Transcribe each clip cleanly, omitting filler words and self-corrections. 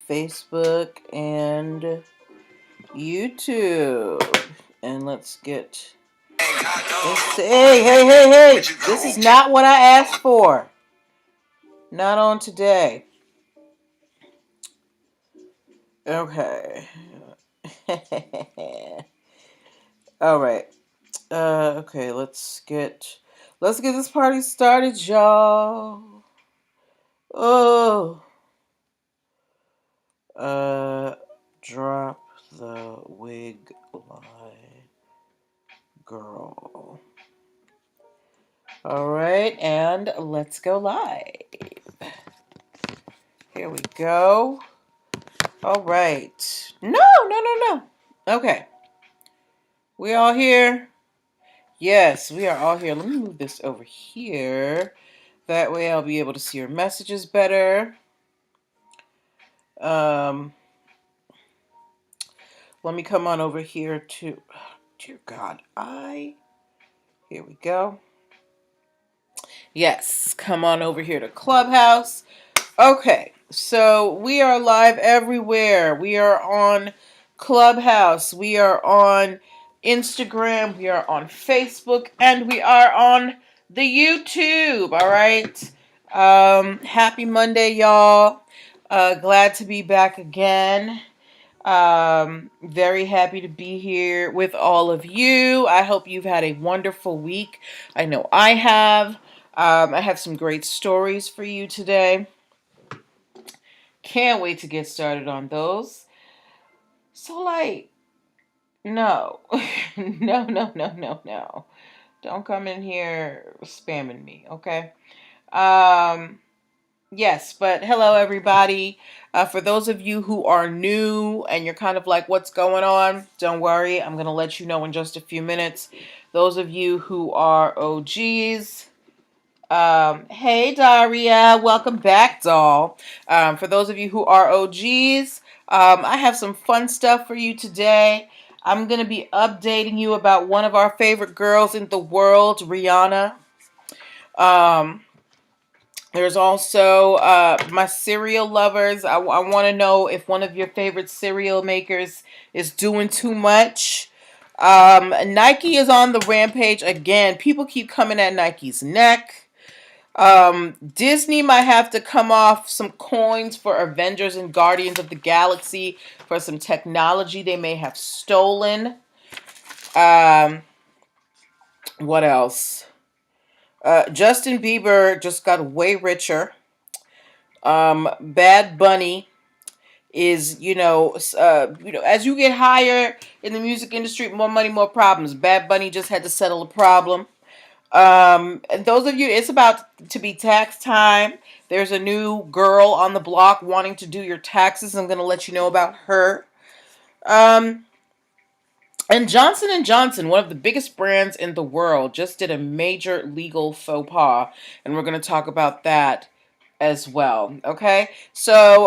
Facebook, and YouTube. And let's get this. Hey. This is not what I asked for. Not on today. Okay. All right. Okay, let's get this party started, y'all. Oh. Drop the wig lie, girl. All right, and let's go live. Here we go. All right. No. Okay. We all here? Yes, we are all here. Let me move this over here. That way I'll be able to see your messages better. Let me come on over here to, dear God, here we go. Yes, come on over here to Clubhouse. Okay, so we are live everywhere. We are on Clubhouse. We are on Instagram. We are on Facebook. And we are on the YouTube. All right. Happy Monday, y'all. Glad to be back again. Very happy to be here with all of you. I hope you've had a wonderful week. I know I have. I have some great stories for you today. Can't wait to get started on those. So, no. No. Don't come in here spamming me, okay? Yes, but hello, everybody. For those of you who are new and you're kind of like, what's going on? Don't worry. I'm going to let you know in just a few minutes. Those of you who are OGs, hey, Daria. Welcome back, doll. For those of you who are OGs, I have some fun stuff for you today. I'm going to be updating you about one of our favorite girls in the world, Rihanna. There's also my cereal lovers. I want to know if one of your favorite cereal makers is doing too much. Nike is on the rampage again. People keep coming at Nike's neck. Disney might have to come off some coins for Avengers and Guardians of the Galaxy for some technology they may have stolen. What else? Justin Bieber just got way richer. Bad Bunny is, as you get higher in the music industry, more money, more problems. Bad Bunny just had to settle a problem. And those of you, it's about to be tax time. There's a new girl on the block wanting to do your taxes. I'm going to let you know about her. And Johnson & Johnson, one of the biggest brands in the world, just did a major legal faux pas. And we're going to talk about that as well. Okay? So,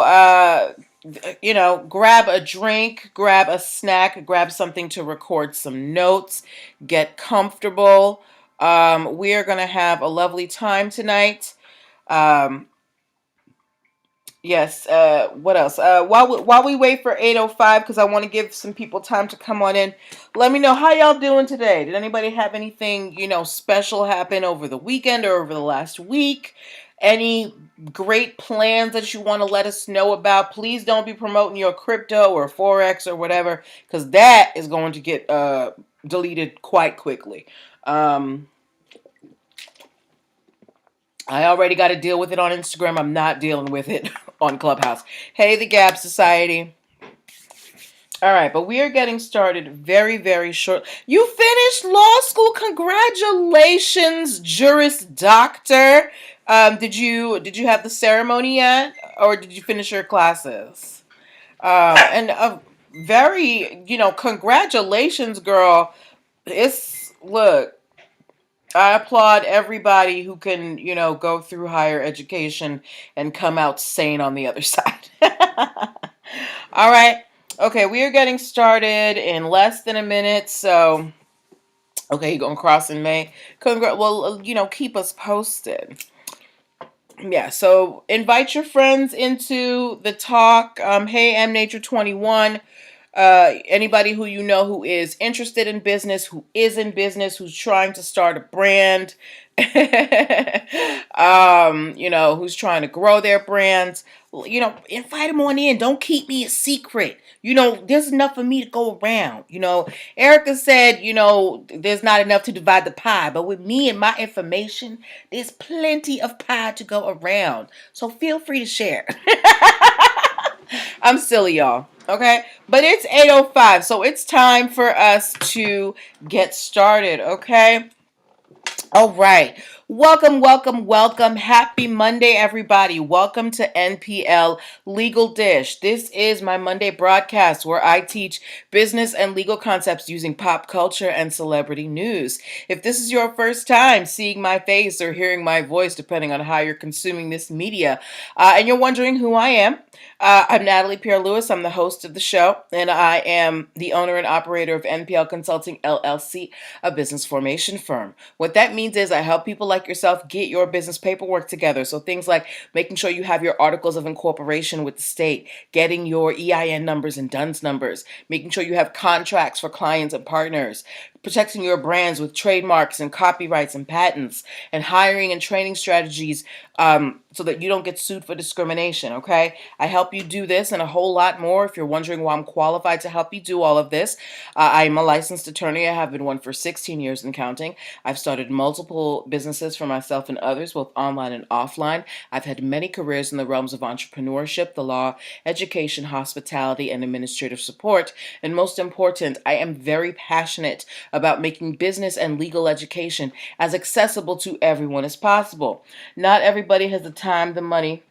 grab a drink, grab a snack, grab something to record some notes, get comfortable. We are going to have a lovely time tonight. Yes. What else? While we wait for 8:05, because I want to give some people time to come on in. Let me know how y'all doing today. Did anybody have anything special happen over the weekend or over the last week? Any great plans that you want to let us know about? Please don't be promoting your crypto or forex or whatever, because that is going to get deleted quite quickly. I already got to deal with it on Instagram. I'm not dealing with it on Clubhouse. Hey, the Gap Society. All right, but we are getting started very, very short. You finished law school. Congratulations, Juris Doctor. Did you have the ceremony yet, or did you finish your classes? Very, congratulations, girl. Look. I applaud everybody who can, go through higher education and come out sane on the other side. All right. Okay, we are getting started in less than a minute. So, okay, you're going to cross in May. Well, keep us posted. Yeah, so invite your friends into the talk. Hey, M Nature 21. Anybody who you know who is interested in business, who is in business, who's trying to start a brand, who's trying to grow their brands, invite them on in. Don't keep me a secret. There's enough for me to go around. Erica said, there's not enough to divide the pie, but with me and my information, there's plenty of pie to go around. So feel free to share. I'm silly, y'all. Okay, but it's 8:05, so it's time for us to get started. Okay. All right. Welcome, welcome, welcome. Happy Monday, everybody. Welcome to NPL Legal Dish. This is my Monday broadcast where I teach business and legal concepts using pop culture and celebrity news. If this is your first time seeing my face or hearing my voice, depending on how you're consuming this media, and you're wondering who I am, I'm Natalie Pierre-Lewis. I'm the host of the show, and I am the owner and operator of NPL Consulting LLC, a business formation firm. What that means is I help people like yourself get your business paperwork together. So things like making sure you have your articles of incorporation with the state, getting your EIN numbers and DUNS numbers, making sure you have contracts for clients and partners, protecting your brands with trademarks and copyrights and patents, and hiring and training strategies so that you don't get sued for discrimination, okay? I help you do this and a whole lot more. If you're wondering why I'm qualified to help you do all of this, I'm a licensed attorney. I have been one for 16 years and counting. I've started multiple businesses for myself and others, both online and offline. I've had many careers in the realms of entrepreneurship, the law, education, hospitality, and administrative support. And most important, I am very passionate about making business and legal education as accessible to everyone as possible. Not everybody has the time, the money,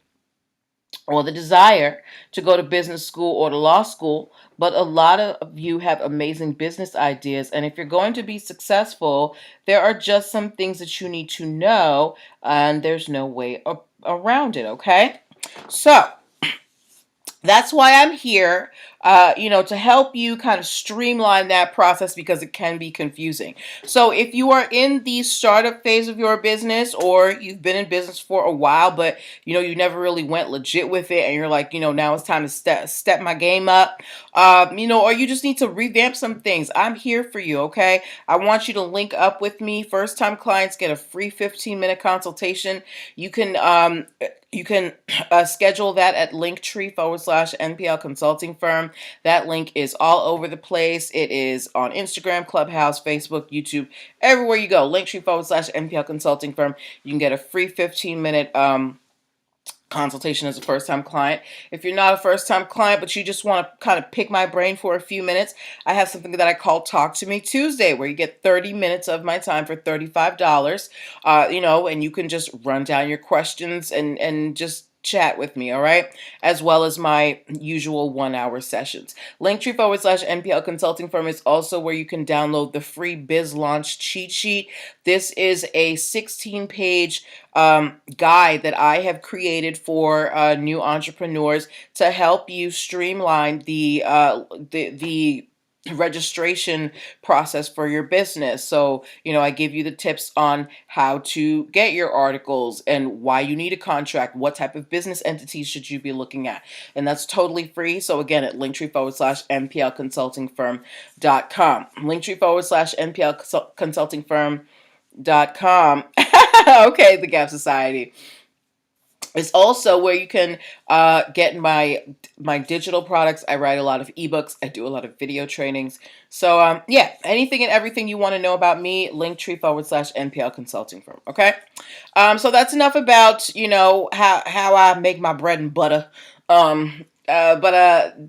or the desire to go to business school or to law school, but a lot of you have amazing business ideas. And if you're going to be successful, there are just some things that you need to know, and there's no way around it, okay? So, that's why I'm here, to help you kind of streamline that process because it can be confusing. So if you are in the startup phase of your business or you've been in business for a while, but you never really went legit with it and you're like, now it's time to step my game up, or you just need to revamp some things, I'm here for you, okay? I want you to link up with me. First time clients get a free 15-minute consultation. You can schedule that at linktr.ee/NPL Consulting Firm. That link is all over the place. It is on Instagram, Clubhouse, Facebook, YouTube, everywhere you go. Linktree/NPL Consulting Firm. You can get a free 15-minute consultation as a first-time client. If you're not a first-time client, but you just want to kind of pick my brain for a few minutes, I have something that I call Talk to Me Tuesday, where you get 30 minutes of my time for $35, and you can just run down your questions and just chat with me, all right? As well as my usual 1-hour sessions. Linktree/NPL Consulting Firm is also where you can download the free Biz Launch cheat sheet. This is a 16-page guide that I have created for new entrepreneurs to help you streamline the registration process for your business. So, I give you the tips on how to get your articles and why you need a contract, what type of business entities should you be looking at. And that's totally free. So again, at linktree/nplconsultingfirm.com. Linktree/nplconsultingfirm.com. Okay, the Gap Society. It's also where you can get my digital products. I write a lot of ebooks. I do a lot of video trainings. So anything and everything you want to know about me, Linktree/NPL Consulting Firm. Okay, so that's enough about how I make my bread and butter. But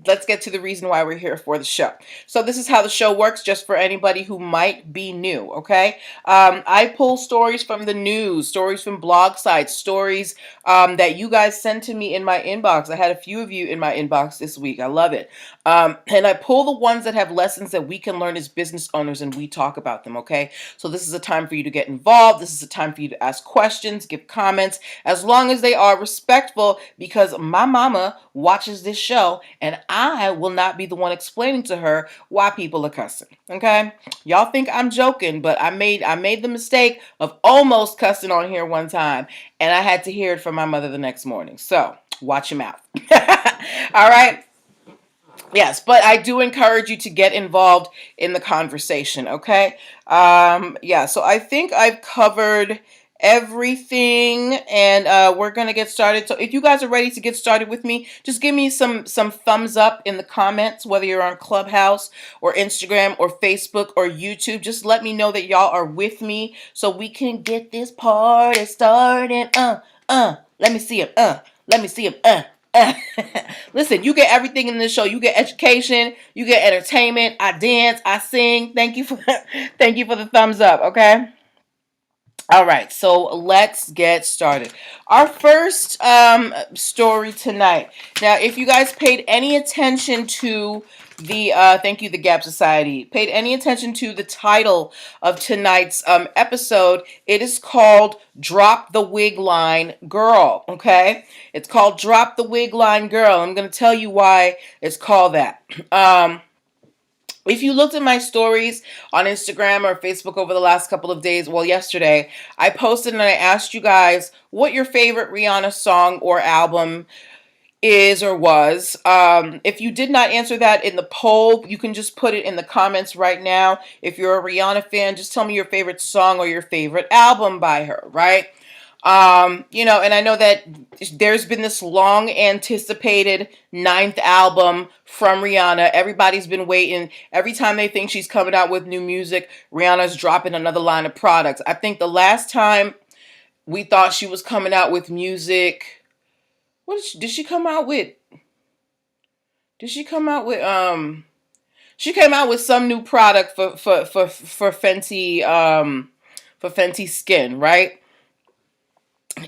let's get to the reason why we're here for the show. So this is how the show works, just for anybody who might be new, okay? I pull stories from the news, stories from blog sites, stories that you guys send to me in my inbox. I had a few of you in my inbox this week. I love it. And I pull the ones that have lessons that we can learn as business owners, and we talk about them, okay? So this is a time for you to get involved. This is a time for you to ask questions, give comments, as long as they are respectful, because my mama watches this this show, and I will not be the one explaining to her why people are cussing. Okay? Y'all think I'm joking, but I made the mistake of almost cussing on here one time, and I had to hear it from my mother the next morning. So watch your mouth. All right. Yes, but I do encourage you to get involved in the conversation, okay? Yeah, so I think I've covered everything, and we're gonna get started. So if you guys are ready to get started with me, just give me some thumbs up in the comments, whether you're on Clubhouse or Instagram or Facebook or YouTube. Just let me know that y'all are with me so we can get this party started. Let me see him. Let me see him. Listen, you get everything in this show. You get education, you get entertainment. I dance, I sing. Thank you for thank you for the thumbs up, okay? All right, so let's get started. Our first story tonight. Now, if you guys paid any attention to the thank you, the Gap Society, paid any attention to the title of tonight's episode, it is called Drop the Wig Line Girl, okay? It's called Drop the Wig Line Girl. I'm going to tell you why it's called that. If you looked at my stories on Instagram or Facebook over the last couple of days, well, yesterday, I posted and I asked you guys what your favorite Rihanna song or album is or was. If you did not answer that in the poll, you can just put it in the comments right now. If you're a Rihanna fan, just tell me your favorite song or your favorite album by her, right? And I know that there's been this long anticipated ninth album from Rihanna. Everybody's been waiting. Every time they think she's coming out with new music, Rihanna's dropping another line of products. I think the last time we thought she was coming out with music, did she come out with? Did she come out with she came out with some new product for Fenty Skin, right?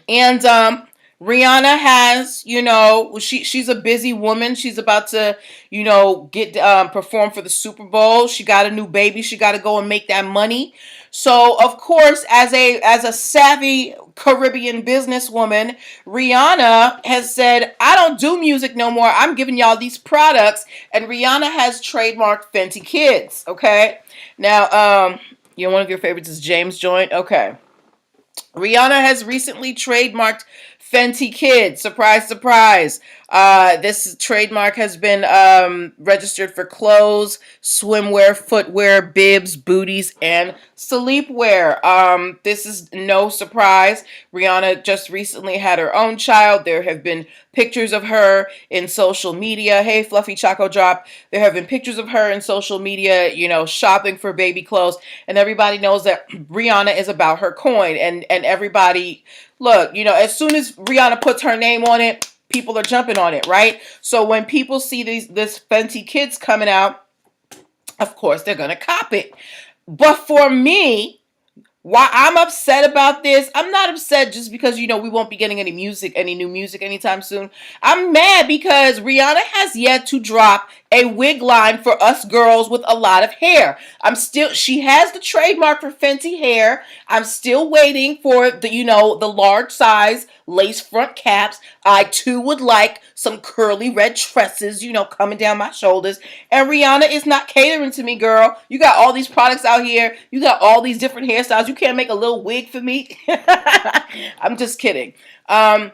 And Rihanna has, she's a busy woman. She's about to, get perform for the Super Bowl. She got a new baby. She got to go and make that money. So, of course, as a savvy Caribbean businesswoman, Rihanna has said, "I don't do music no more. I'm giving y'all these products." And Rihanna has trademarked Fenty Kids. Okay, now, one of your favorites is James Joint. Okay. Rihanna has recently trademarked Fenty Kids. Surprise, surprise. This trademark has been registered for clothes, swimwear, footwear, bibs, booties, and sleepwear. This is no surprise. Rihanna just recently had her own child. There have been pictures of her in social media. Hey, Fluffy Choco Drop. There have been pictures of her in social media, shopping for baby clothes. And everybody knows that Rihanna is about her coin. And everybody, look, as soon as Rihanna puts her name on it, people are jumping on it, right? So when people see this Fenty Kids coming out, of course they're gonna cop it. But for me, why I'm upset about this, I'm not upset just because, we won't be getting any new music anytime soon. I'm mad because Rihanna has yet to drop a wig line for us girls with a lot of hair. She has the trademark for Fenty hair. I'm still waiting for the large size lace front caps. I too would like some curly red tresses, coming down my shoulders. And Rihanna is not catering to me, girl. You got all these products out here. You got all these different hairstyles. You can't make a little wig for me. I'm just kidding. I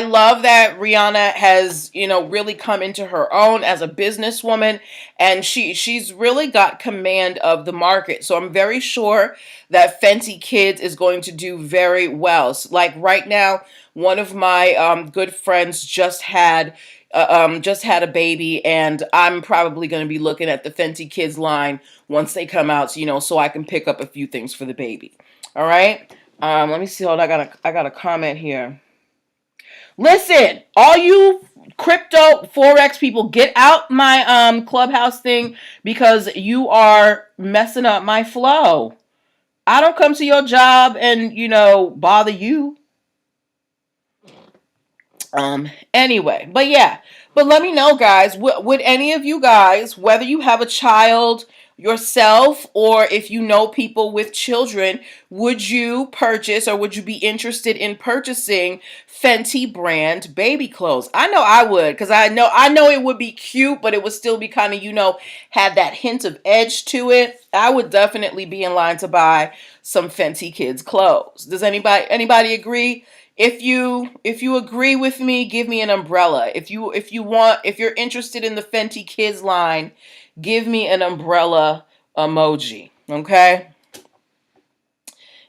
love that Rihanna has, really come into her own as a businesswoman, and she's really got command of the market. So I'm very sure that Fenty Kids is going to do very well. So, like right now, one of my good friends just had a baby, and I'm probably going to be looking at the Fenty Kids line once they come out, so I can pick up a few things for the baby. All right. Let me see. Hold on, I got a comment here. Listen, all you crypto Forex people, get out my Clubhouse thing because you are messing up my flow. I don't come to your job and, bother you. Anyway, but let me know, guys, would any of you guys, whether you have a child, yourself, or if you know people with children, would you purchase or would you be interested in purchasing Fenty brand baby clothes? I know I would, because I know it would be cute, but it would still be kind of, have that hint of edge to it. I would definitely be in line to buy some Fenty kids clothes. Does anybody agree? If you agree with me, give me an umbrella. If you're interested in the Fenty kids line, give me an umbrella emoji. Okay?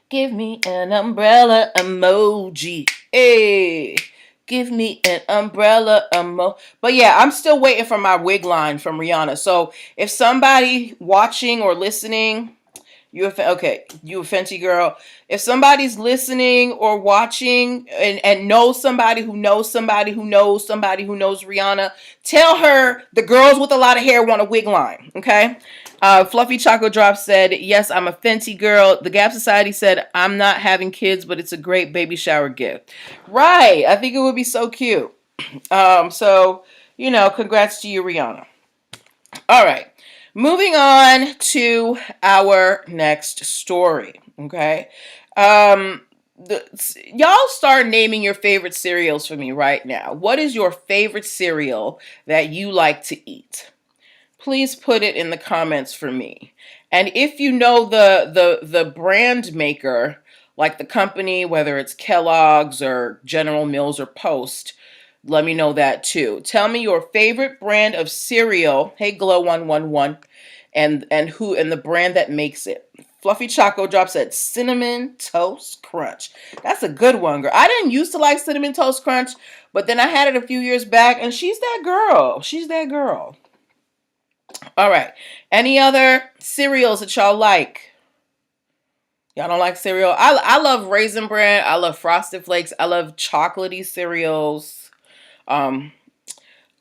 Give me an umbrella emoji. Hey, give me an umbrella emoji. But yeah, I'm still waiting for my wig line from Rihanna. So if somebody watching or listening, you a Fenty girl. If somebody's listening or watching and knows somebody who knows somebody who knows somebody who knows Rihanna, tell her the girls with a lot of hair want a wig line. Okay. Fluffy Choco Drop said, yes, I'm a Fenty girl. The Gap Society said, I'm not having kids, but it's a great baby shower gift. Right. I think it would be so cute. So, congrats to you, Rihanna. All right. Moving on to our next story. Okay. Y'all start naming your favorite cereals for me right now. What is your favorite cereal that you like to eat? Please put it in the comments for me. And if you know the brand maker, like the company, whether it's Kellogg's or General Mills or Post, let me know that too. Tell me your favorite brand of cereal. Hey, Glow111, and the brand that makes it. Fluffy Choco Drop said Cinnamon Toast Crunch. That's a good one, girl. I didn't used to like Cinnamon Toast Crunch, but then I had it a few years back, and she's that girl. She's that girl. All right. Any other cereals that y'all like? Y'all don't like cereal? I love Raisin Bran. I love Frosted Flakes. I love chocolatey cereals. Um,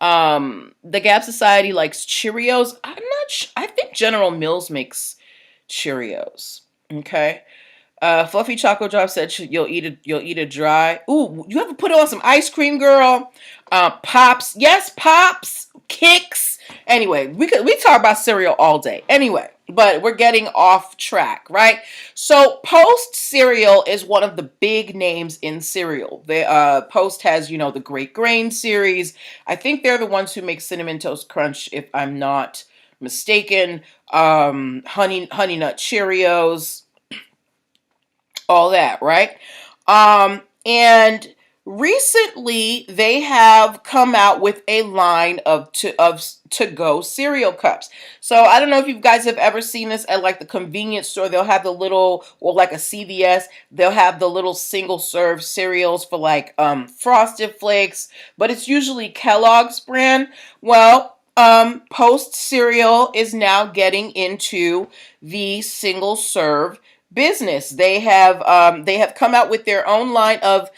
the Gap Society likes Cheerios. I'm not I think General Mills makes Cheerios. Okay. Fluffy Choco Drop said you'll eat it dry. Ooh, you have to put it on some ice cream, girl. Pops. Yes, Pops. Kicks. Anyway, we talk about cereal all day. Anyway, but we're getting off track, right? So Post cereal is one of the big names in cereal. The Post has, the Great Grain series. I think they're the ones who make Cinnamon Toast Crunch, if I'm not mistaken. Honey Nut Cheerios, all that, right? And recently they have come out with a line of to-go cereal cups. So I don't know if you guys have ever seen this at like the convenience store. They'll have the little, or like a CVS, they'll have the little single serve cereals for like Frosted Flakes, but it's usually Kellogg's brand. Well, Post cereal is now getting into the single serve business. They have come out with their own line of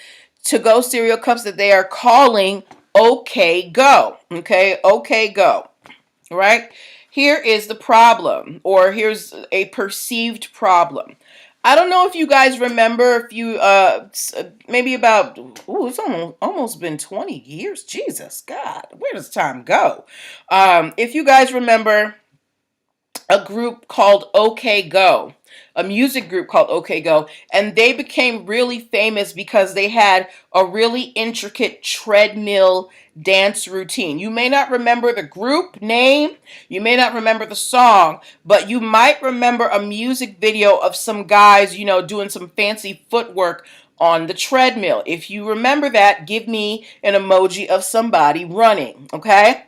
to-go cereal cups that they are calling OK Go. Okay, OK Go. Right? Here is the problem, or here's a perceived problem. I don't know if you guys remember, if you maybe about it's almost been 20 years. Jesus God, where does time go? If you guys remember a group called OK Go, a music group called OK Go, and they became really famous because they had a really intricate treadmill dance routine. You may not remember the group name, you may not remember the song, but you might remember a music video of some guys, doing some fancy footwork on the treadmill. If you remember that, give me an emoji of somebody running, okay?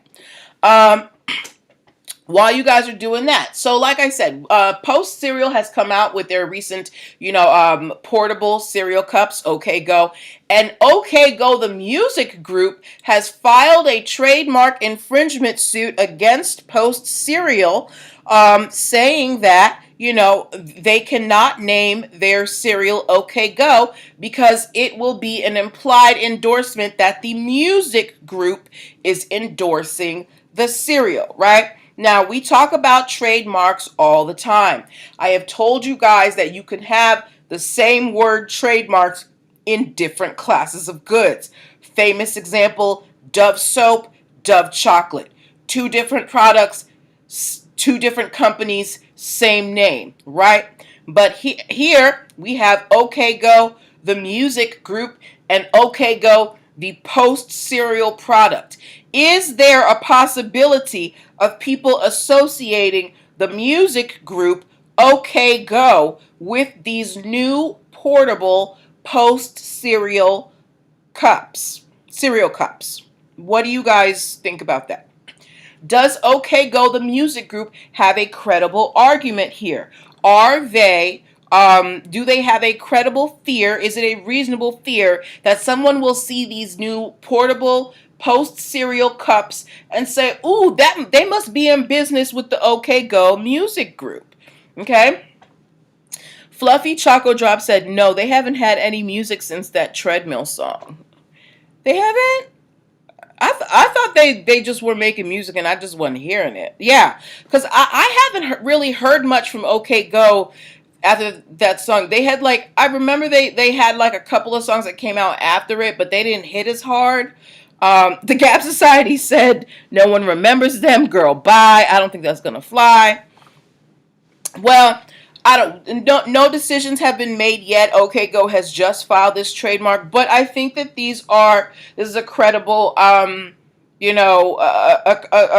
While you guys are doing that. So like I said, Post Cereal has come out with their recent, portable cereal cups, OK Go. And OK Go, the music group, has filed a trademark infringement suit against Post Cereal, saying that, they cannot name their cereal OK Go because it will be an implied endorsement that the music group is endorsing the cereal, right? Now, we talk about trademarks all the time. I have told you guys that you can have the same word trademarks in different classes of goods. Famous example, Dove soap, Dove chocolate. Two different products, two different companies, same name, right? But here we have OK Go, the music group, and OK Go, the post cereal product. Is there a possibility of people associating the music group OK Go with these new portable post cereal cups? Cereal cups. What do you guys think about that? Does OK Go, the music group, have a credible argument here? Are they, do they have a credible fear? Is it a reasonable fear that someone will see these new portable post cereal cups and say, ooh, that they must be in business with the OK Go music group? Okay. Fluffy Choco Drop said, no, they haven't had any music since that treadmill song. They haven't? I thought they just were making music and I just wasn't hearing it. Yeah, because I haven't really heard much from OK Go after that song. They had like, I remember they had like a couple of songs that came out after it, but they didn't hit as hard. The Gap Society said no one remembers them. Girl, bye. I don't think that's gonna fly. Well, no decisions have been made yet. OK Go has just filed this trademark, but I think that this is a credible, a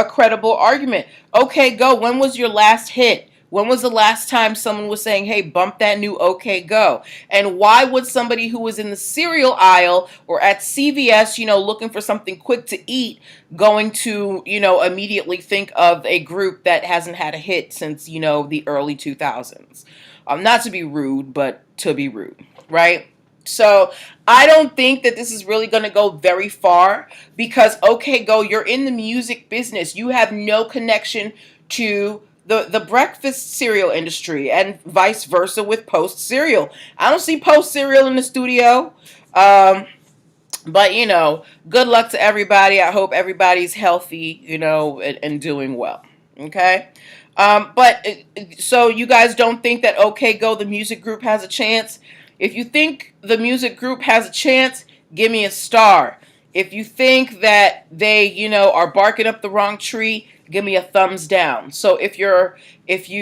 credible argument. OK Go, when was your last hit? When was the last time someone was saying, hey, bump that new OK Go? And why would somebody who was in the cereal aisle or at CVS, looking for something quick to eat, going to, immediately think of a group that hasn't had a hit since, the early 2000s? Not to be rude, but to be rude, right? So I don't think that this is really going to go very far because, OK Go, you're in the music business. You have no connection to the breakfast cereal industry and vice versa with Post cereal. I don't see Post cereal in the studio. But, good luck to everybody. I hope everybody's healthy, and doing well. Okay. So you guys don't think that OK Go, the music group, has a chance? If you think the music group has a chance, give me a star. If you think that they, are barking up the wrong tree, give me a thumbs down. So if you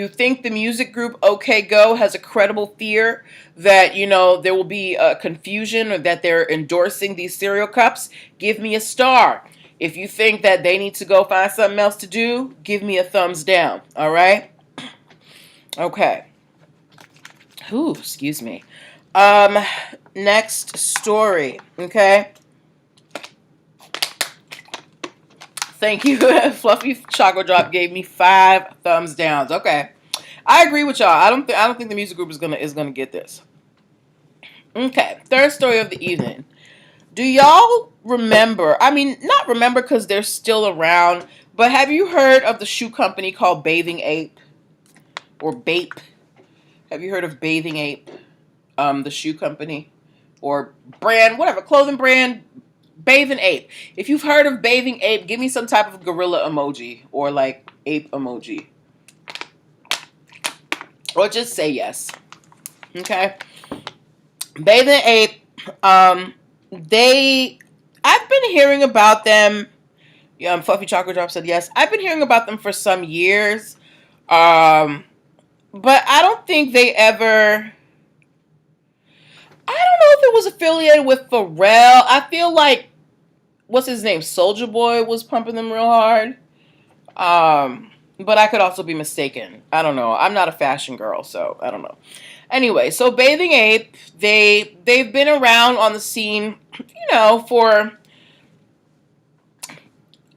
think the music group OK Go has a credible fear that, there will be a confusion or that they're endorsing these cereal cups, give me a star. If you think that they need to go find something else to do, give me a thumbs down. All right? Okay. Ooh, excuse me. Next story. Okay. Thank you. Fluffy Choco Drop gave me 5 thumbs downs. Okay. I agree with y'all. I don't think the music group is gonna get this. Okay. Third story of the evening. Do y'all remember? I mean, not remember because they're still around, but have you heard of the shoe company called Bathing Ape or Bape? Have you heard of Bathing Ape? The shoe company or brand, whatever, clothing brand, Bathing Ape. If you've heard of Bathing Ape, give me some type of gorilla emoji or like ape emoji. Or just say yes. Okay. Bathing Ape, I've been hearing about them. Fluffy Chocolate Drop said yes. I've been hearing about them for some years. But I don't think they ever, I don't know if it was affiliated with Pharrell. I feel like, what's his name? Soulja Boy was pumping them real hard. But I could also be mistaken. I don't know. I'm not a fashion girl, so I don't know. Anyway, so Bathing Ape, they've been around on the scene, for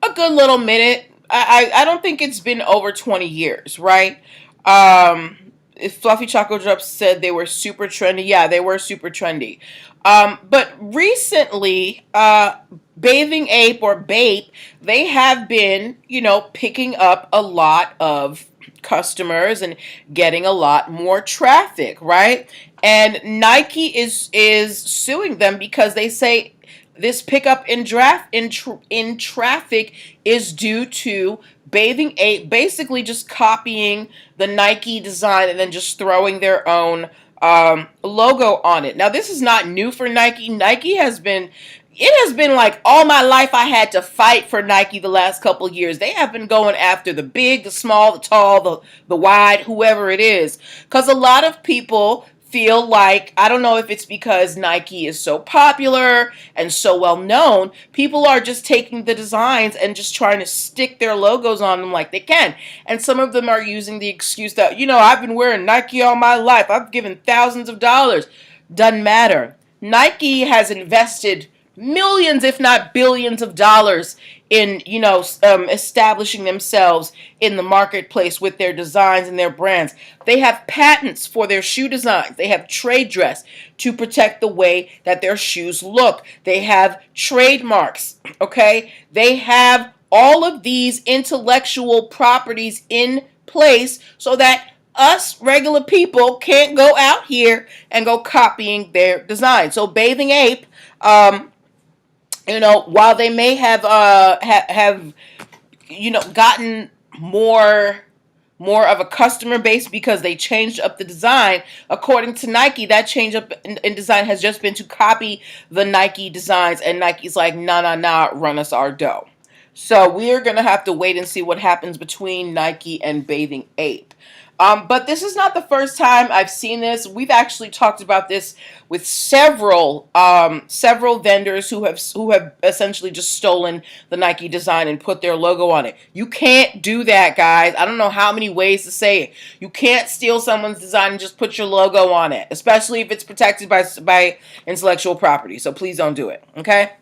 a good little minute. I don't think it's been over 20 years, right? Fluffy Choco Drops said they were super trendy. Yeah, they were super trendy. But recently, Bathing Ape or Bape, they have been, picking up a lot of customers and getting a lot more traffic, right? And Nike is suing them because they say this pickup in traffic is due to Bathing Ape basically just copying the Nike design and then just throwing their own logo on it. Now, this is not new for Nike. Nike has been, it has been like all my life I had to fight for Nike the last couple of years. They have been going after the big, the small, the tall, the wide, whoever it is. Because a lot of people feel like, I don't know if it's because Nike is so popular and so well known, people are just taking the designs and just trying to stick their logos on them like they can. And some of them are using the excuse that, I've been wearing Nike all my life. I've given thousands of dollars. Doesn't matter. Nike has invested millions, if not billions of dollars in, establishing themselves in the marketplace with their designs and their brands. They have patents for their shoe designs. They have trade dress to protect the way that their shoes look. They have trademarks, okay? They have all of these intellectual properties in place so that us regular people can't go out here and go copying their design. So Bathing Ape, while they may have gotten more of a customer base because they changed up the design, according to Nike, that change up in design has just been to copy the Nike designs, and Nike's like, nah, run us our dough. So we're going to have to wait and see what happens between Nike and Bathing Ape. But this is not the first time I've seen this. We've actually talked about this with several vendors who have essentially just stolen the Nike design and put their logo on it. You can't do that, guys. I don't know how many ways to say it. You can't steal someone's design and just put your logo on it, especially if it's protected by intellectual property. So please don't do it, okay?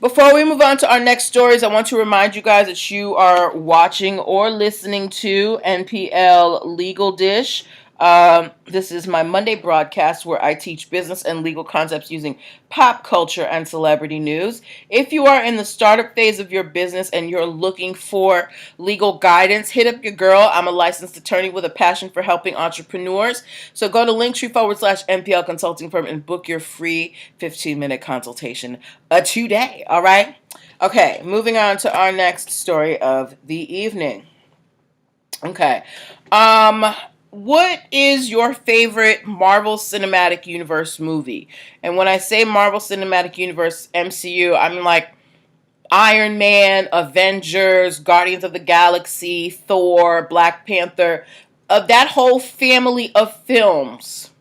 Before we move on to our next stories, I want to remind you guys that you are watching or listening to NPL Legal Dish. This is my Monday broadcast where I teach business and legal concepts using pop culture and celebrity news. If you are in the startup phase of your business and you're looking for legal guidance, hit up your girl. I'm a licensed attorney with a passion for helping entrepreneurs. So go to linktr.ee/NPL Consulting Firm and book your free 15-minute consultation today. All right? Okay, moving on to our next story of the evening. Okay. What is your favorite Marvel Cinematic Universe movie? And when I say Marvel Cinematic Universe, MCU, I mean like Iron Man, Avengers, Guardians of the Galaxy, Thor, Black Panther, that whole family of films.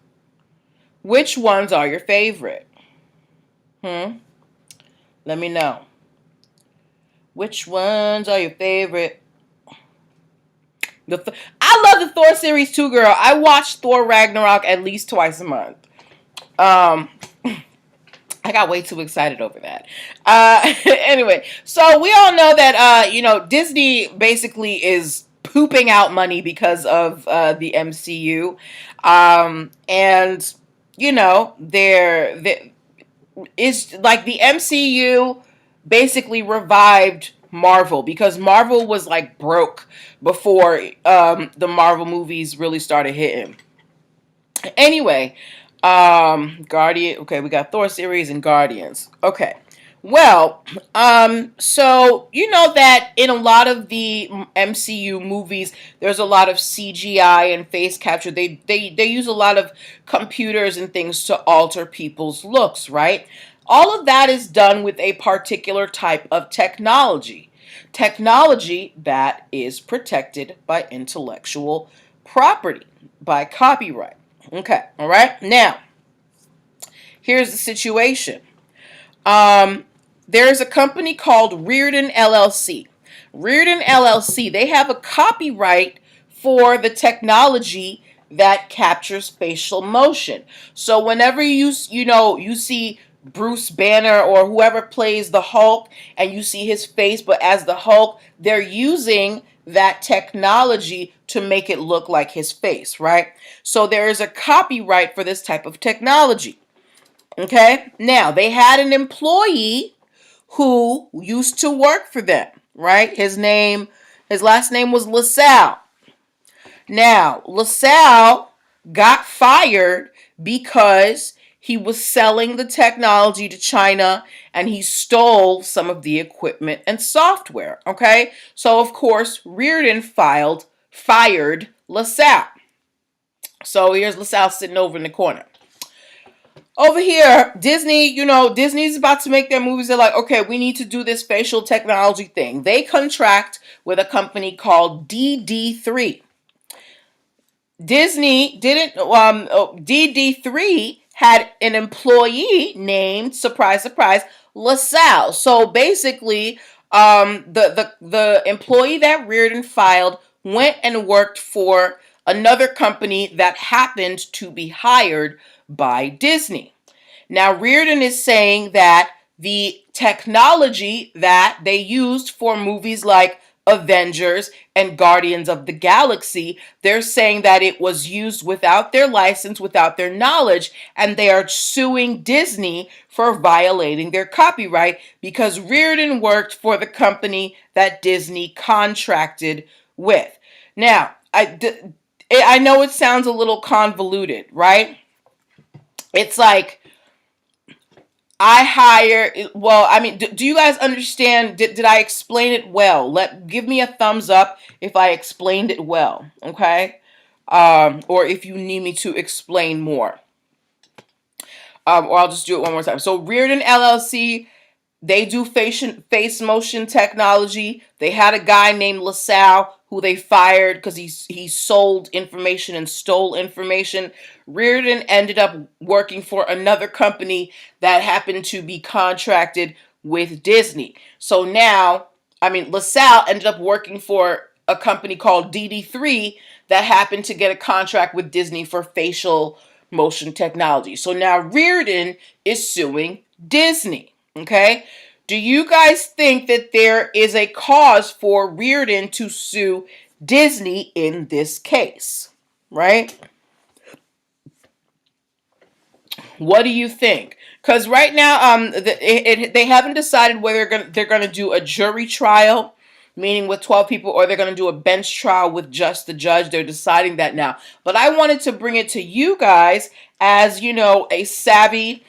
Which ones are your favorite? Let me know. Which ones are your favorite? I love the Thor series too, girl. I watch Thor Ragnarok at least twice a month. I got way too excited over that. Anyway, so we all know that Disney basically is pooping out money because of the MCU, and it's like the MCU basically revived Marvel because Marvel was like broke before the Marvel movies really started hitting. Anyway, Guardian. Okay, we got Thor series and Guardians. Okay, well, so you know that in a lot of the MCU movies, there's a lot of CGI and face capture. They use a lot of computers and things to alter people's looks, right? All of that is done with a particular type of technology. Technology that is protected by intellectual property, by copyright. Okay, all right? Now, here's the situation. There's a company called Reardon LLC. Reardon LLC, they have a copyright for the technology that captures facial motion. So whenever you see Bruce Banner or whoever plays the Hulk and you see his face but as the Hulk, they're using that technology to make it look like his face, right? So there is a copyright for this type of technology. Okay? Now, they had an employee who used to work for them, right? His last name was LaSalle. Now, LaSalle got fired because he was selling the technology to China and he stole some of the equipment and software, okay? So, of course, Reardon fired LaSalle. So, here's LaSalle sitting over in the corner. over here, Disney, Disney's about to make their movies. They're like, okay, we need to do this facial technology thing. They contract with a company called DD3. Disney didn't, DD3 had an employee named, surprise, surprise, LaSalle. So basically, the employee that Reardon filed went and worked for another company that happened to be hired by Disney. Now, Reardon is saying that the technology that they used for movies like Avengers and Guardians of the Galaxy, they're saying that it was used without their license, without their knowledge, and they are suing Disney for violating their copyright because Reardon worked for the company that Disney contracted with. Now, I know it sounds a little convoluted, right? It's like, do you guys understand? Did I explain it well? Give me a thumbs up if I explained it well, okay? Or if you need me to explain more. Or I'll just do it one more time. So Reardon LLC, they do face motion technology. They had a guy named LaSalle who they fired because he sold information and stole information. Reardon ended up working for another company that happened to be contracted with Disney. So now, LaSalle ended up working for a company called DD3 that happened to get a contract with Disney for facial motion technology. So now Reardon is suing Disney. Okay? Do you guys think that there is a cause for Reardon to sue Disney in this case? Right? What do you think? Because right now, they haven't decided whether they're going to do a jury trial, meaning with 12 people, or they're going to do a bench trial with just the judge. They're deciding that now. But I wanted to bring it to you guys as, a savvy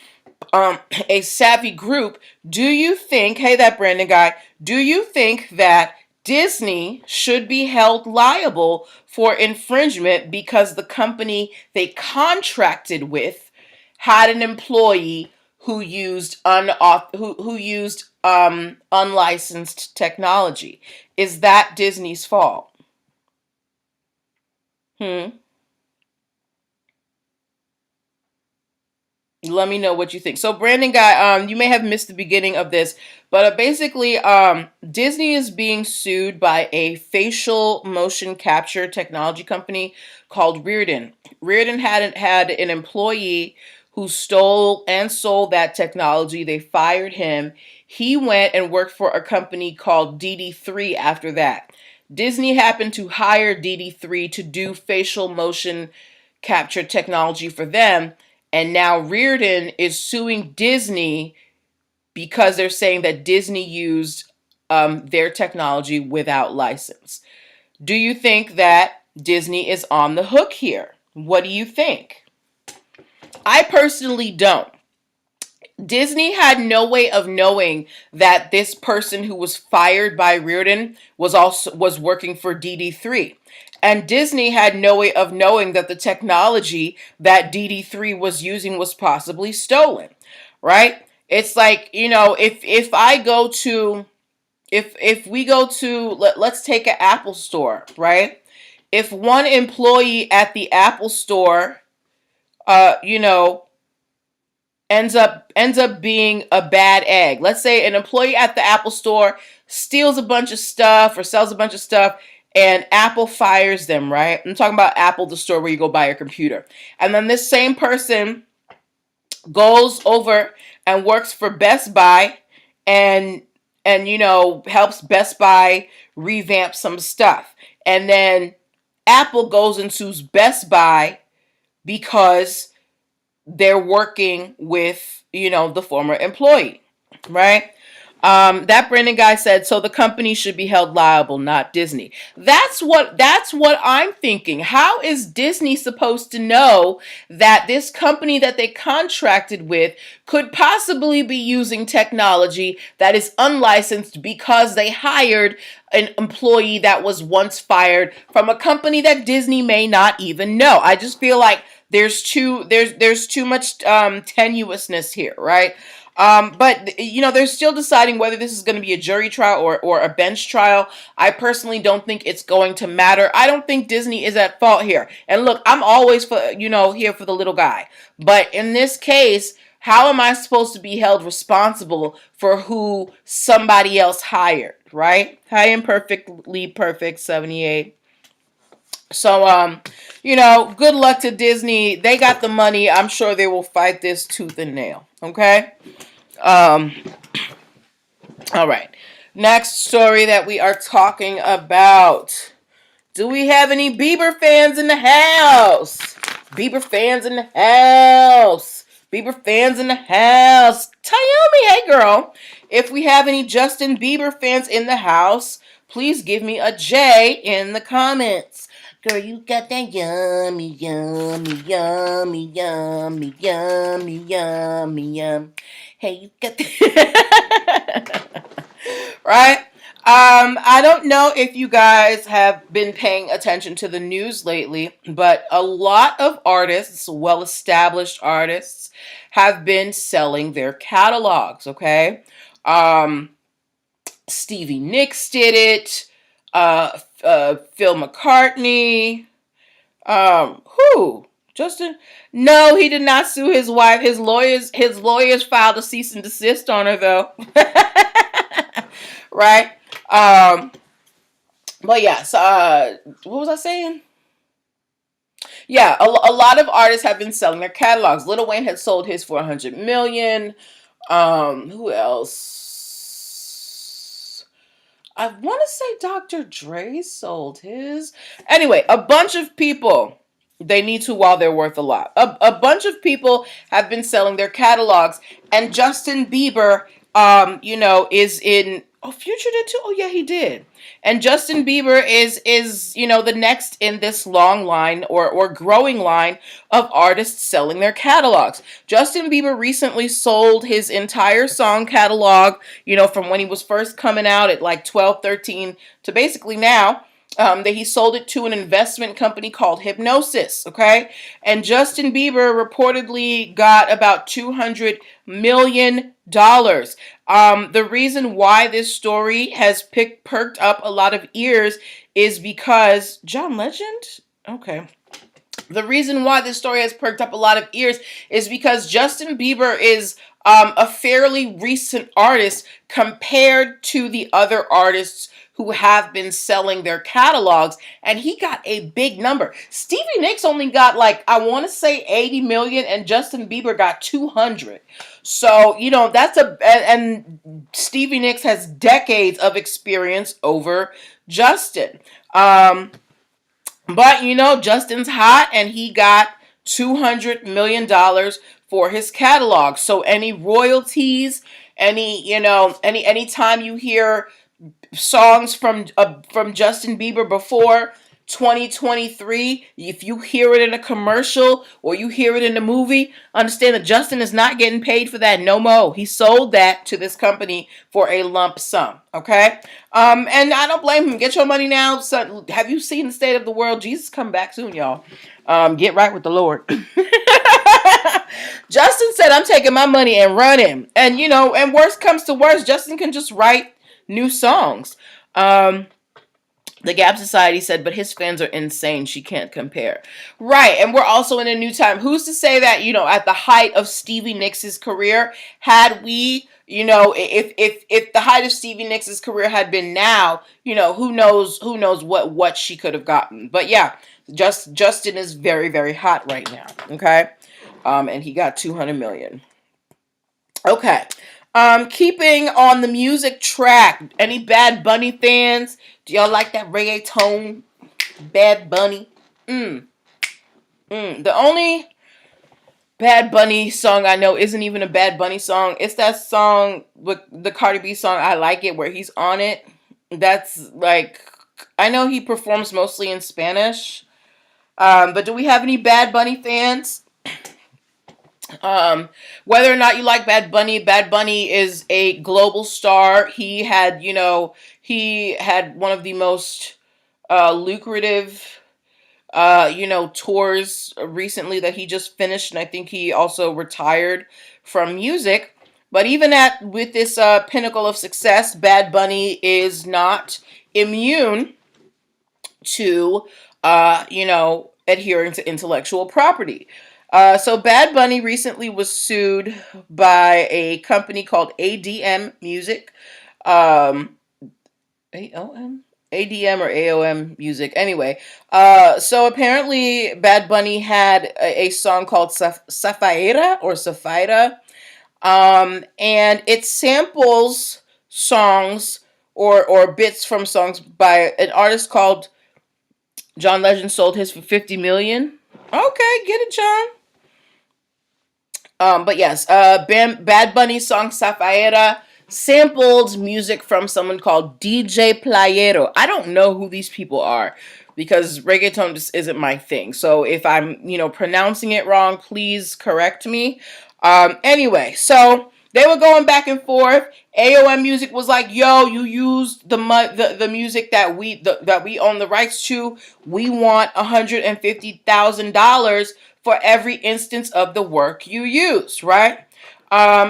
group. Do you think, hey, that Brandon guy, do you think that Disney should be held liable for infringement because the company they contracted with had an employee who used unlicensed technology? Is that Disney's fault? Let me know what you think. So Brandon guy, you may have missed the beginning of this, but basically, Disney is being sued by a facial motion capture technology company called Reardon. Reardon had an employee who stole and sold that technology. They fired him. He went and worked for a company called DD3 after that. Disney happened to hire DD3 to do facial motion capture technology for them. And now Reardon is suing Disney because they're saying that Disney used their technology without license. Do you think that Disney is on the hook here? What do you think? I personally don't. Disney had no way of knowing that this person who was fired by Reardon was working for DD3. And Disney had no way of knowing that the technology that DD3 was using was possibly stolen, right? It's like, if we go to, let's take an Apple store, right? If one employee at the Apple store, ends up being a bad egg. Let's say an employee at the Apple store steals a bunch of stuff or sells a bunch of stuff, and Apple fires them, right? I'm talking about Apple, the store where you go buy your computer. And then this same person goes over and works for Best Buy and helps Best Buy revamp some stuff. And then Apple goes and sues Best Buy because they're working with, the former employee, right? That Brandon guy said, so the company should be held liable, not Disney. That's what I'm thinking. How is Disney supposed to know that this company that they contracted with could possibly be using technology that is unlicensed because they hired an employee that was once fired from a company that Disney may not even know? I just feel like There's too much tenuousness here, right? But they're still deciding whether this is going to be a jury trial or a bench trial. I personally don't think it's going to matter. I don't think Disney is at fault here. And look, I'm always here for the little guy. But in this case, how am I supposed to be held responsible for who somebody else hired, right? Hi, imperfectly perfect 78. So, good luck to Disney. They got the money. I'm sure they will fight this tooth and nail. Okay? Um, all right. Next story that we are talking about. Do we have any Bieber fans in the house? Bieber fans in the house. Bieber fans in the house. Tayomi, hey girl. If we have any Justin Bieber fans in the house, please give me a J in the comments. Girl, you got that yummy, yummy, yummy, yummy, yummy, yummy, yum. Hey, you got that. Right? I don't know if you guys have been paying attention to the news lately, but a lot of artists, well-established artists, have been selling their catalogs, okay? Stevie Nicks did it, Phil McCartney, who? Justin? No, he did not sue his wife. His lawyers filed a cease and desist on her, though. Right? But yes, what was I saying? Yeah, a lot of artists have been selling their catalogs. Lil Wayne had sold his for 100 million. Who else? I want to say Dr. Dre sold his. Anyway, a bunch of people. They need to while they're worth a lot. A bunch of people have been selling their catalogs, and Justin Bieber, is in. Oh, Future did too. Oh, yeah, he did. And Justin Bieber is the next in this long line or growing line of artists selling their catalogs. Justin Bieber recently sold his entire song catalog, from when he was first coming out at like 12, 13 to basically now. That he sold it to an investment company called Hypnosis, okay? And Justin Bieber reportedly got about $200 million. The reason why this story has perked up a lot of ears is because John Legend? Okay. The reason why this story has perked up a lot of ears is because Justin Bieber is a fairly recent artist compared to the other artists who have been selling their catalogs, and he got a big number. Stevie Nicks only got I want to say 80 million, and Justin Bieber got 200. So, and Stevie Nicks has decades of experience over Justin. But, Justin's hot, and he got $200 million for his catalog. So any royalties, any time you hear songs from Justin Bieber before 2023, if you hear it in a commercial or you hear it in a movie, understand that Justin is not getting paid for that no more. He sold that to this company for a lump sum, okay? And I don't blame him. Get your money now. Son, have you seen the state of the world? Jesus come back soon, y'all. Get right with the Lord. Justin said, I'm taking my money and running. And, and worst comes to worst, Justin can just write new songs. The Gap Society said, but his fans are insane. She can't compare. Right. And we're also in a new time. Who's to say that, at the height of Stevie Nicks' career, had we, if the height of Stevie Nicks' career had been now, who knows what she could have gotten. But yeah, Justin is very, very hot right now. Okay. And he got 200 million. Okay. Keeping on the music track, any Bad Bunny fans? Do y'all like that reggaeton? Bad Bunny? The only Bad Bunny song I know isn't even a Bad Bunny song. It's that song, with the Cardi B song, I Like It, where he's on it. That's I know he performs mostly in Spanish. But do we have any Bad Bunny fans? Whether or not you like Bad Bunny is a global star. He had one of the most lucrative tours recently that he just finished, and I think he also retired from music. But even with this pinnacle of success, Bad Bunny is not immune to adhering to intellectual property. So Bad Bunny recently was sued by a company called ADM Music. Um, AOM? ADM or AOM Music. Anyway, so apparently Bad Bunny had a song called Safaira or Safaira, and it samples songs or bits from songs by an artist called John Legend. Sold his for 50 million. Okay, get it, John. But yes, Bad Bunny's song Safaera sampled music from someone called DJ Playero. I don't know who these people are because reggaeton just isn't my thing. So if I'm, pronouncing it wrong, please correct me. Anyway, so they were going back and forth. AOM Music was like, "Yo, you used the music that we own the rights to. We want $150,000 for every instance of the work you use, right?"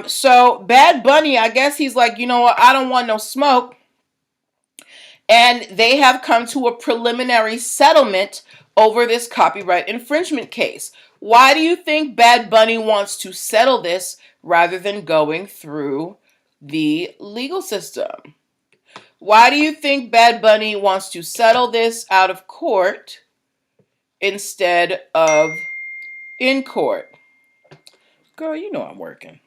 So Bad Bunny, I guess he's like, you know what? I don't want no smoke. And they have come to a preliminary settlement over this copyright infringement case. Why do you think Bad Bunny wants to settle this rather than going through the legal system? Why do you think Bad Bunny wants to settle this out of court instead of in court? Girl, you know I'm working.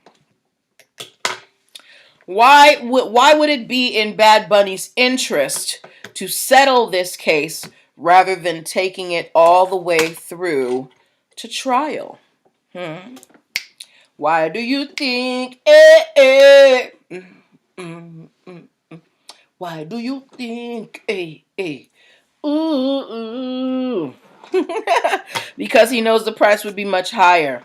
Why would it be in Bad Bunny's interest to settle this case rather than taking it all the way through to trial? Why do you think? Why do you think? Ooh. Because he knows the price would be much higher.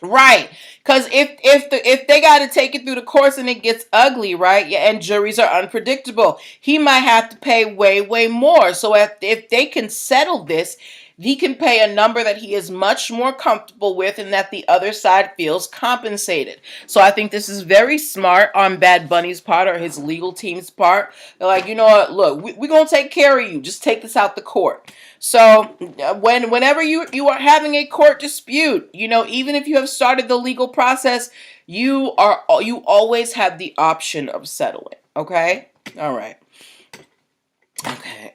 Right, because if they got to take it through the courts and it gets ugly, right? Yeah, and juries are unpredictable. He might have to pay way more. So if they can settle this, he can pay a number that he is much more comfortable with, and that the other side feels compensated. So I think this is very smart on Bad Bunny's part or his legal team's part. They're like, you know what? Look, we're gonna take care of you. Just take this out the court. So whenever you are having a court dispute, even if you have started the legal process, you always have the option of settling. Okay? All right. Okay.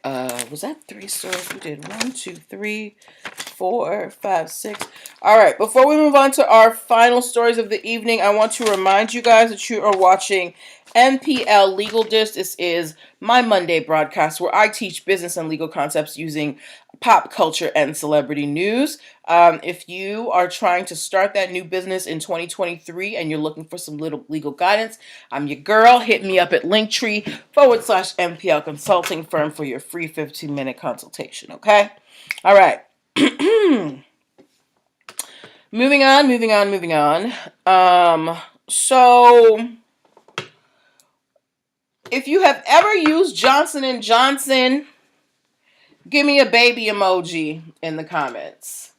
Was that 3 stories? We did 1, 2, 3, 4, 5, 6. All right. Before we move on to our final stories of the evening, I want to remind you guys that you are watching NPL Legal Dish. This is my Monday broadcast where I teach business and legal concepts using pop culture and celebrity news. If you are trying to start that new business in 2023 and you're looking for some little legal guidance, I'm your girl. Hit me up at linktr.ee/NPL Consulting Firm for your free 15-minute consultation. Okay? All right. Moving on. So if you have ever used Johnson & Johnson, give me a baby emoji in the comments.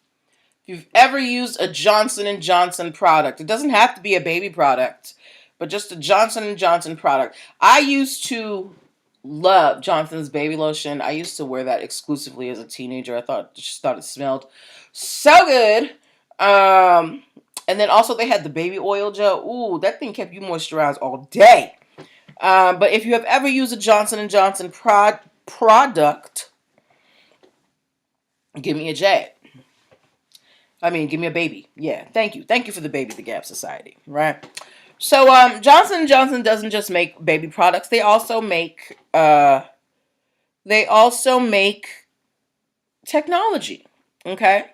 If you've ever used a Johnson & Johnson product, it doesn't have to be a baby product, but just a Johnson & Johnson product. I used to love Johnson's baby lotion. I used to wear that exclusively as a teenager. I just thought it smelled so good. And then also they had the baby oil gel. Ooh, that thing kept you moisturized all day. But if you have ever used a Johnson & Johnson product, give me a J. Give me a baby. Yeah, thank you. Thank you for the Baby the Gap Society, right? So, Johnson & Johnson doesn't just make baby products. They also make technology, okay?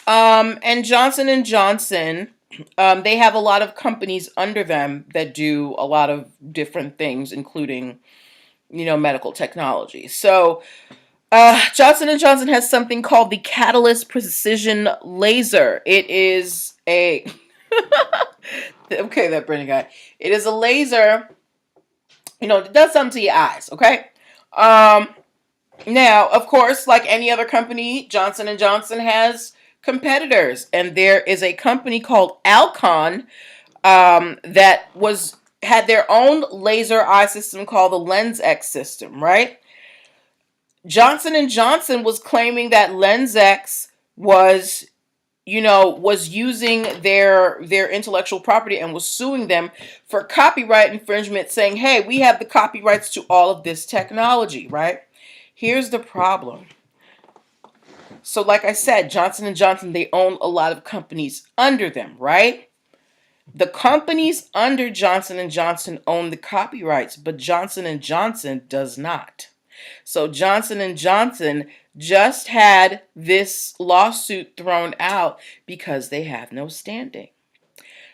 And Johnson & Johnson, they have a lot of companies under them that do a lot of different things, including, medical technology. So, Johnson & Johnson has something called the Catalyst Precision Laser. It is a... okay, that Brandon guy. It is a laser, it does something to your eyes, okay? Now, of course, like any other company, Johnson & Johnson has competitors. And there is a company called Alcon that had their own laser eye system called the LensX system, right? Johnson & Johnson was claiming that LensX was using their intellectual property and was suing them for copyright infringement, saying, hey, we have the copyrights to all of this technology, right? Here's the problem. So like I said, Johnson & Johnson, they own a lot of companies under them, right? The companies under Johnson & Johnson own the copyrights, but Johnson & Johnson does not. So Johnson & Johnson just had this lawsuit thrown out because they have no standing.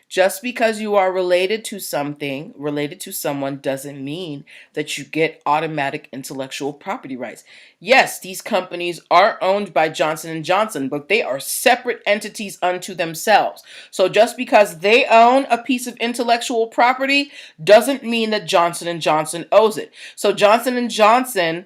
Just because you are related to someone doesn't mean that you get automatic intellectual property rights. Yes, these companies are owned by Johnson & Johnson, but they are separate entities unto themselves. So just because they own a piece of intellectual property doesn't mean that Johnson & Johnson owns it. So Johnson & Johnson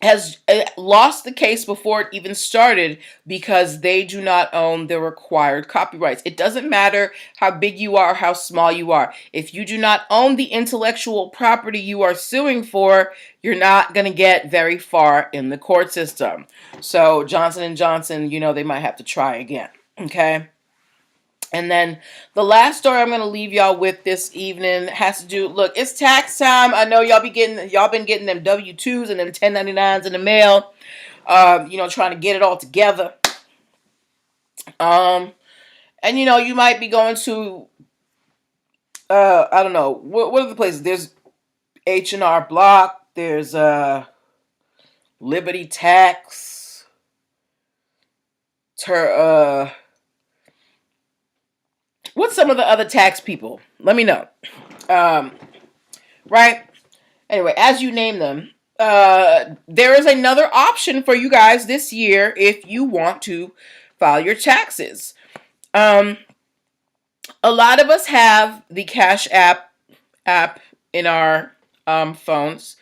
has lost the case before it even started because they do not own the required copyrights. It doesn't matter how big you are, how small you are. If you do not own the intellectual property you are suing for, you're not going to get very far in the court system. So Johnson & Johnson, they might have to try again. Okay? And then the last story I'm going to leave y'all with this evening has to do, look, it's tax time. I know y'all been getting them W-2s and them 1099s in the mail, trying to get it all together. And you might be going to, I don't know, what are the places? There's H&R Block, there's Liberty Tax, what's some of the other tax people? Let me know. Right? Anyway, as you name them, there is another option for you guys this year if you want to file your taxes. A lot of us have the Cash app in our phones.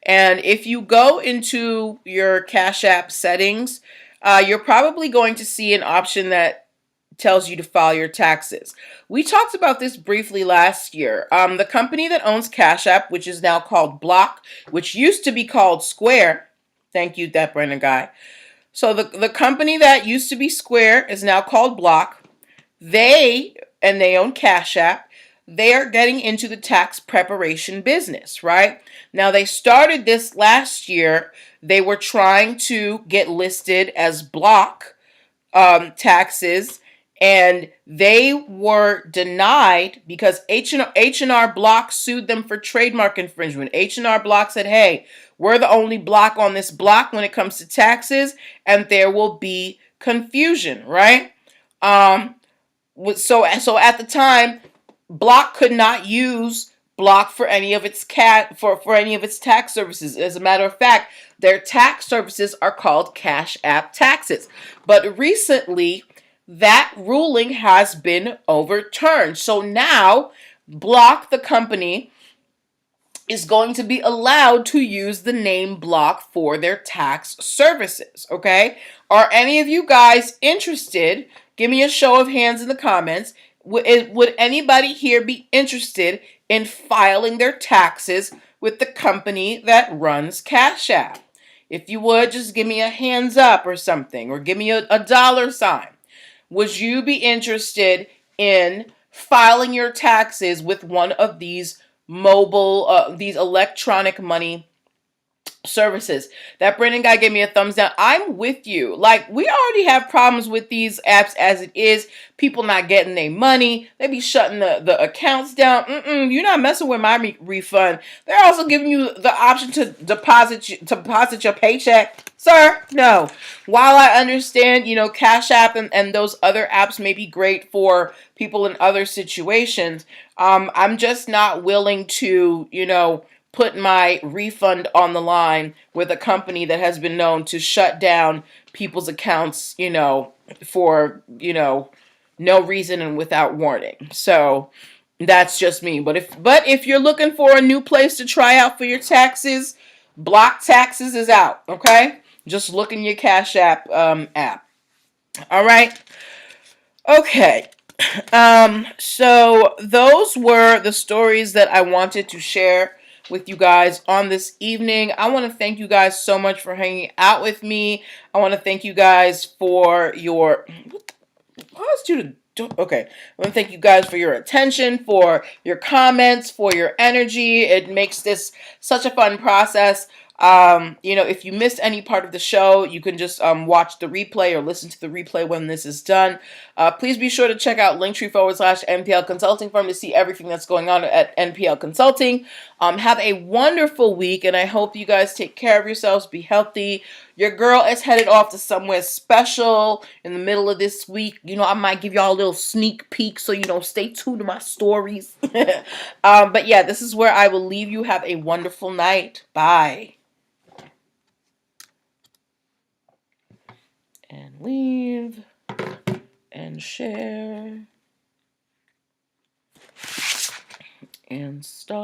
And if you go into your Cash App settings, you're probably going to see an option that tells you to file your taxes. We talked about this briefly last year. The company that owns Cash App, which is now called Block, which used to be called Square. Thank you, that Brennan guy. So the company that used to be Square is now called Block. They own Cash App. They are getting into the tax preparation business, right? Now, they started this last year. They were trying to get listed as Block taxes, and they were denied because H&R Block sued them for trademark infringement. H&R Block said, hey, we're the only block on this block when it comes to taxes, and there will be confusion, right? So at the time, Block could not use Block for any of its for any of its tax services. As a matter of fact, their tax services are called Cash App taxes. But recently, that ruling has been overturned. So now, Block, the company, is going to be allowed to use the name Block for their tax services, okay? Are any of you guys interested? Give me a show of hands in the comments. Would anybody here be interested in filing their taxes with the company that runs Cash App? If you would, just give me a hands up or something, or give me a dollar sign. Would you be interested in filing your taxes with one of these these electronic money services? That Brennan guy gave me a thumbs down. I'm with you. Like, we already have problems with these apps as it is. People not getting their money. They be shutting the accounts down. You're not messing with my refund. They're also giving you the option to deposit your paycheck. Sir, no. While I understand, Cash App and those other apps may be great for people in other situations, I'm just not willing to, put my refund on the line with a company that has been known to shut down people's accounts, for, no reason and without warning. So that's just me. But if you're looking for a new place to try out for your taxes, Block taxes is out, okay? Just look in your Cash App app. All right. Okay. So those were the stories that I wanted to share with you guys on this evening. I want to thank you guys so much for hanging out with me. I want to thank you guys for your okay. I want to thank you guys for your attention, for your comments, for your energy. It makes this such a fun process. If you missed any part of the show, you can just watch the replay or listen to the replay when this is done. Please be sure to check out linktr.ee/NPL Consulting Firm to see everything that's going on at NPL Consulting. Have a wonderful week, and I hope you guys take care of yourselves. Be healthy. Your girl is headed off to somewhere special in the middle of this week. I might give y'all a little sneak peek, so stay tuned to my stories. But yeah, this is where I will leave you. Have a wonderful night. Bye. And leave and share and stop.